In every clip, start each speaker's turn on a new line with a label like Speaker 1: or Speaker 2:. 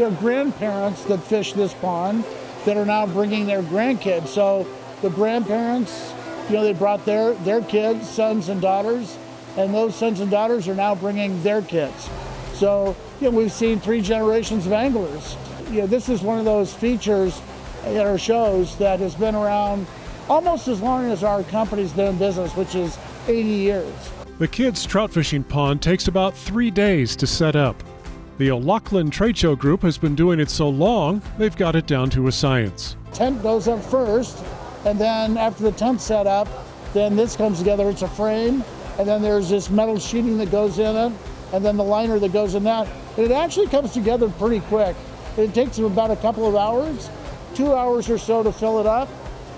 Speaker 1: have grandparents that fish this pond that are now bringing their grandkids. So the grandparents, they brought their kids, sons and daughters, and those sons and daughters are now bringing their kids. So we've seen 3 generations of anglers. This is one of those features at our shows that has been around almost as long as our company's been in business, which is 80 years.
Speaker 2: The kids' trout fishing pond takes about 3 days to set up. The O'Loughlin Trade Show Group has been doing it so long, they've got it down to a science.
Speaker 1: Tent goes up first, and then after the tent's set up, then this comes together. It's a frame, and then there's this metal sheeting that goes in it, and then the liner that goes in that. And it actually comes together pretty quick. It takes about a couple of hours, 2 hours or so to fill it up.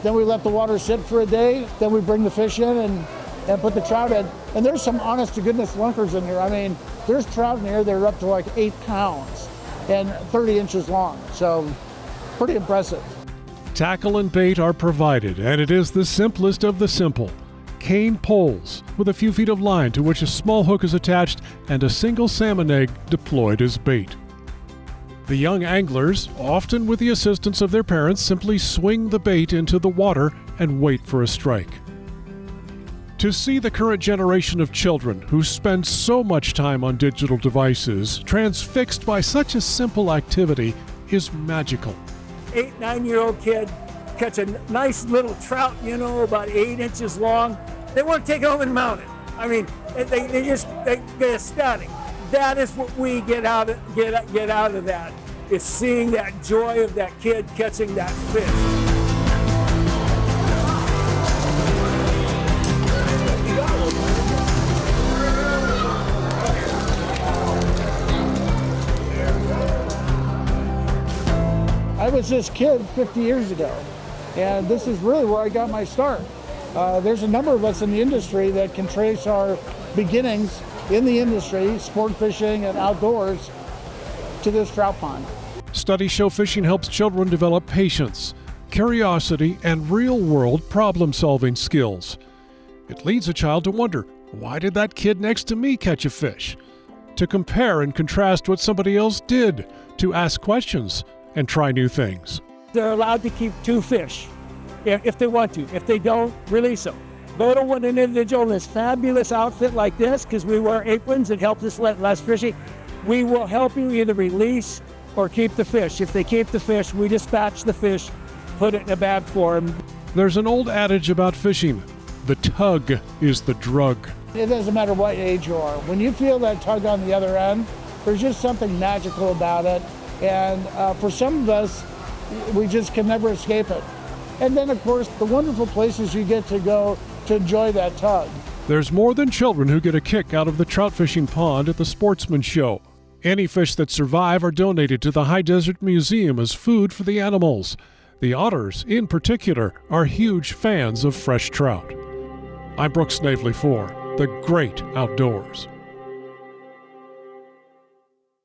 Speaker 1: Then we let the water sit for a day. Then we bring the fish in and put the trout in. And there's some honest to goodness lunkers in here. I mean, there's trout in here that are up to like 8 pounds and 30 inches long. So pretty impressive.
Speaker 2: Tackle and bait are provided, and it is the simplest of the simple. Cane poles with a few feet of line to which a small hook is attached and a single salmon egg deployed as bait. The young anglers, often with the assistance of their parents, simply swing the bait into the water and wait for a strike. To see the current generation of children who spend so much time on digital devices transfixed by such a simple activity is magical.
Speaker 3: 8, 9-year-old kid catch a nice little trout, about 8 inches long. They want to take it home and mount it. I mean, they get ecstatic. That is what we get out of that, is seeing that joy of that kid catching that fish.
Speaker 1: I was this kid 50 years ago, and this is really where I got my start. There's a number of us in the industry that can trace our beginnings in the industry, sport fishing and outdoors, to this trout pond.
Speaker 2: Studies show fishing helps children develop patience, curiosity, and real-world problem-solving skills. It leads a child to wonder, why did that kid next to me catch a fish? To compare and contrast what somebody else did, to ask questions and try new things.
Speaker 3: They're allowed to keep 2 fish if they want to. If they don't, release them. Go to an individual in this fabulous outfit like this, because we wear aprons and help us let less fishing. We will help you either release or keep the fish. If they keep the fish, we dispatch the fish, put it in a bag for them.
Speaker 2: There's an old adage about fishing. The tug is the drug.
Speaker 1: It doesn't matter what age you are. When you feel that tug on the other end, there's just something magical about it. And for some of us, we just can never escape it. And then, of course, the wonderful places you get to go to enjoy that tug.
Speaker 2: There's more than children who get a kick out of the trout fishing pond at the Sportsmen show. Any fish that survive are donated to the High Desert Museum as food for the animals. The otters, in particular, are huge fans of fresh trout. I'm Brooks Snavely for The Great Outdoors.